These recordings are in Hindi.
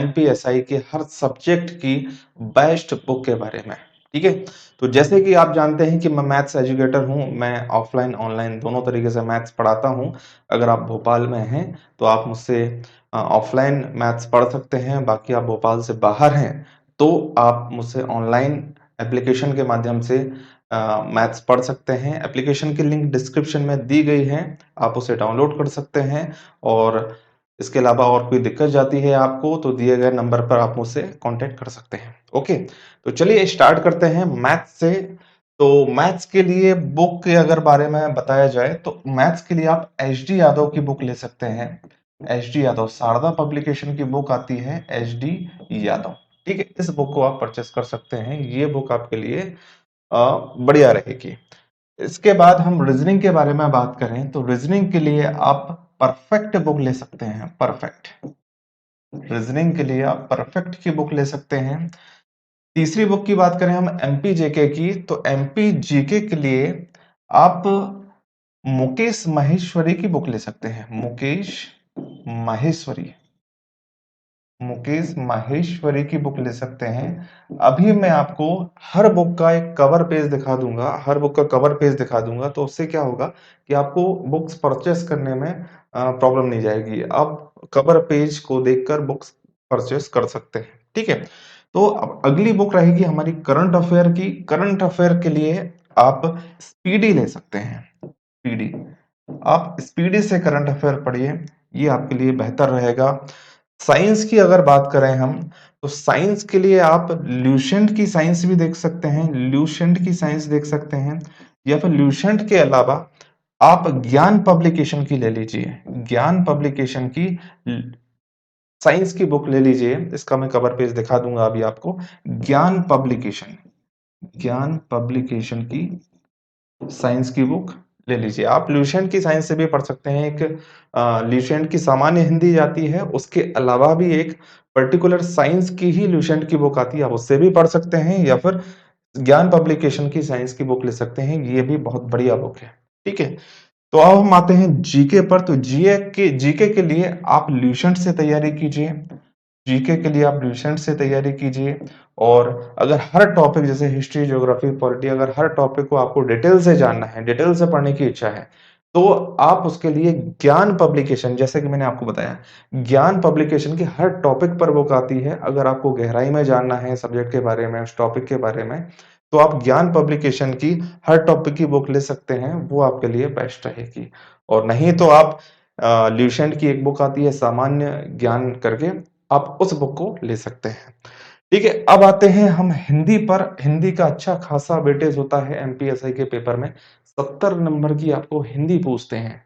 एमपीएसआई के हर सब्जेक्ट की बेस्ट बुक के बारे में। ठीक है, तो जैसे कि आप जानते हैं कि मैं मैथ्स एजुकेटर हूं, मैं ऑफलाइन ऑनलाइन दोनों तरीके से मैथ्स पढ़ाता हूं। अगर आप भोपाल में हैं तो आप मुझसे ऑफलाइन मैथ्स पढ़ सकते हैं, बाकी आप भोपाल से बाहर हैं तो आप मुझसे ऑनलाइन एप्लीकेशन के माध्यम से मैथ्स पढ़ सकते हैं। एप्लीकेशन की लिंक डिस्क्रिप्शन में दी गई है, आप उसे डाउनलोड कर सकते हैं। और इसके अलावा और कोई दिक्कत जाती है आपको तो दिए गए नंबर पर आप मुझसे कांटेक्ट कर सकते हैं। ओके, तो चलिए स्टार्ट करते हैं मैथ्स से। तो मैथ्स के लिए बुक के अगर बारे में बताया जाए तो मैथ्स के लिए आप एच डी यादव की बुक ले सकते हैं। H D Yadav, Sharda publication की बुक आती है एच डी यादव। ठीक है, इस बुक को आप परचेस कर सकते हैं, ये बुक आपके लिए बढ़िया रहेगी। इसके बाद हम रीजनिंग के बारे में बात करें तो रीजनिंग के लिए आप परफेक्ट बुक ले सकते हैं। परफेक्ट, रीजनिंग के लिए आप परफेक्ट की बुक ले सकते हैं। तीसरी बुक की बात करें हम एमपी जेके की, तो एमपी जीके के लिए आप मुकेश माहेश्वरी की बुक ले सकते हैं। माहेश्वरी मुकेश माहेश्वरी की बुक ले सकते हैं। अभी मैं आपको हर बुक का एक कवर पेज दिखा दूंगा, हर बुक का कवर पेज दिखा दूंगा, तो उससे क्या होगा कि आपको बुक्स परचेस करने में प्रॉब्लम नहीं जाएगी। आप कवर पेज को देखकर बुक्स परचेस कर सकते हैं। ठीक है, तो अब अगली बुक रहेगी हमारी करंट अफेयर की। करंट अफेयर के लिए आप स्पीडी ले सकते हैं। स्पीडी, आप स्पीडी से करंट अफेयर पढ़िए, ये आपके लिए बेहतर रहेगा। साइंस की अगर बात करें हम तो साइंस के लिए आप ल्यूसेंट की साइंस भी देख सकते हैं, ल्यूसेंट की साइंस देख सकते हैं, या फिर ल्यूसेंट के अलावा आप ज्ञान पब्लिकेशन की ले लीजिए। ज्ञान पब्लिकेशन की साइंस की बुक ले लीजिए, इसका मैं कवर पेज दिखा दूंगा अभी आपको। ज्ञान पब्लिकेशन, ज्ञान पब्लिकेशन की साइंस की बुक ले लीजिए। आप ल्यूसेंट की साइंस से भी पढ़ सकते हैं। एक ल्यूसेंट की सामान्य हिंदी आती है, उसके अलावा भी एक पर्टिकुलर साइंस की ही ल्यूसेंट की बुक आती है, आप उससे भी पढ़ सकते हैं, या फिर ज्ञान पब्लिकेशन की साइंस की बुक ले सकते हैं, ये भी बहुत बढ़िया बुक है। ठीक है, तो अब हम आते हैं जीके पर। तो जीके के लिए आप ल्यूसेंट से तैयारी कीजिए। जीके के लिए आप ल्यूसेंट से तैयारी कीजिए। और अगर हर टॉपिक जैसे हिस्ट्री, ज्योग्राफी, पॉलिटी, अगर हर टॉपिक को आपको डिटेल से जानना है, डिटेल से पढ़ने की इच्छा है, तो आप उसके लिए ज्ञान पब्लिकेशन, जैसे कि मैंने आपको बताया, ज्ञान पब्लिकेशन की हर टॉपिक पर बुक आती है। अगर आपको गहराई में जानना है सब्जेक्ट के बारे में, उस टॉपिक के बारे में, तो आप ज्ञान पब्लिकेशन की हर टॉपिक की बुक ले सकते हैं, वो आपके लिए बेस्ट रहेगी। और नहीं तो आप ल्यूसेंट की एक बुक आती है सामान्य ज्ञान करके, आप उस बुक को ले सकते हैं। ठीक है, अब आते हैं हम हिंदी पर। हिंदी का अच्छा खासा वेटेज होता है एमपीएसआई के पेपर में, 70 नंबर की आपको हिंदी पूछते हैं।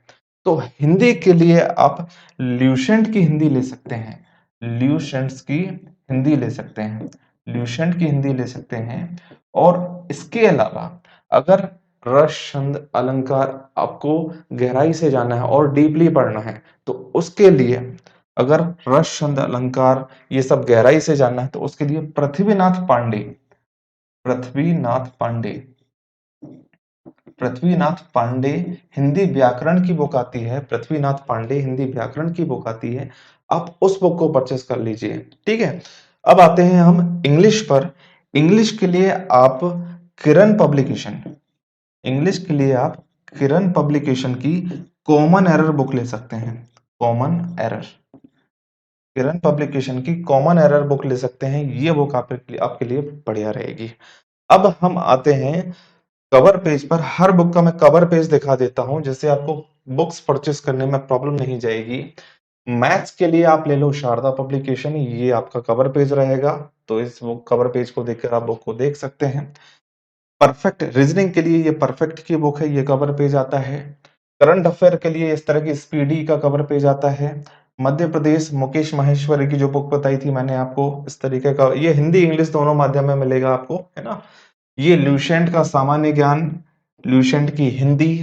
तो हिंदी के लिए आप ल्यूसेंट की हिंदी ले सकते हैं। ल्यूसेंट्स की हिंदी ले सकते हैं, ल्यूसेंट की हिंदी ले सकते हैं। और इसके अलावा अगर रस, छंद, अलंकार आपको गहराई से जानना है और डीपली पढ़ना है, तो उसके लिए, अगर रस, छंद, अलंकार ये सब गहराई से जानना है, तो उसके लिए पृथ्वीनाथ पांडे, पृथ्वीनाथ पांडे, पृथ्वीनाथ पांडे हिंदी व्याकरण की बुक आती है। पृथ्वीनाथ पांडे हिंदी व्याकरण की बुक आती है, आप उस बुक को परचेस कर लीजिए। ठीक है, अब आते हैं हम इंग्लिश पर। इंग्लिश के लिए आप किरण पब्लिकेशन, इंग्लिश के लिए आप किरण पब्लिकेशन की कॉमन एरर बुक ले सकते हैं। कॉमन एरर, किरण पब्लिकेशन की कॉमन एरर बुक ले सकते हैं, ये बुक आपके लिए बढ़िया रहेगी। अब हम आते हैं कवर पेज पर। हर बुक का मैं कवर पेज दिखा देता हूं, जिससे आपको बुक्स परचेस करने में प्रॉब्लम नहीं जाएगी। मैथ्स के लिए आप ले लो शारदा पब्लिकेशन, ये आपका कवर पेज रहेगा, तो इस बुक कवर पेज को देखकर आप बुक को देख सकते हैं। परफेक्ट रीजनिंग के लिए ये परफेक्ट की बुक है, ये कवर पेज आता है। करंट अफेयर के लिए इस तरह की स्पीडी का कवर पेज आता है। मध्य प्रदेश मुकेश माहेश्वरी की जो बुक बताई थी मैंने आपको, इस तरीके का, ये हिंदी इंग्लिश दोनों माध्यम में मिलेगा आपको, है ना। ये ल्यूसेंट का सामान्य ज्ञान, ल्यूसेंट की हिंदी।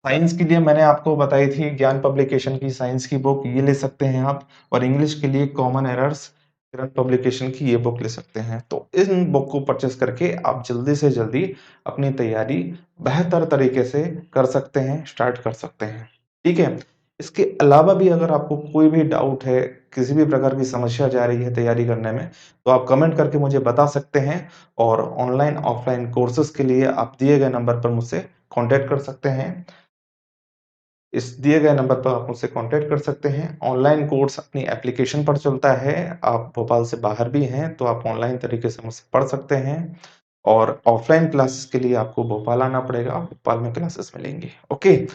साइंस के लिए मैंने आपको बताई थी ज्ञान पब्लिकेशन की साइंस की बुक, ये ले सकते हैं आप। और इंग्लिश के लिए कॉमन एरर्स, किरण पब्लिकेशन की ये बुक ले सकते हैं। तो इन बुक को परचेस करके आप जल्दी से जल्दी अपनी तैयारी बेहतर तरीके से कर सकते हैं, स्टार्ट कर सकते हैं। ठीक है, इसके अलावा भी अगर आपको कोई भी डाउट है, किसी भी प्रकार की समस्या जा रही है तैयारी करने में, तो आप कमेंट करके मुझे बता सकते हैं और ऑनलाइन, ऑफलाइन कोर्सेज़ के लिए आप दिए गए नंबर पर मुझसे कॉन्टैक्ट कर सकते हैं। इस दिए गए नंबर पर आप मुझसे कॉन्टैक्ट कर सकते हैं। ऑनलाइन कोर्स अपनी एप्लीकेशन पर चलता है। आप भोपाल से बाहर भी हैं, तो आप ऑनलाइन तरीके से मुझसे पढ़ सकते हैं और ऑफलाइन क्लासेस के लिए आपको भोपाल आना पड़ेगा। भोपाल में क्लासेस मिलेंगी। ओके।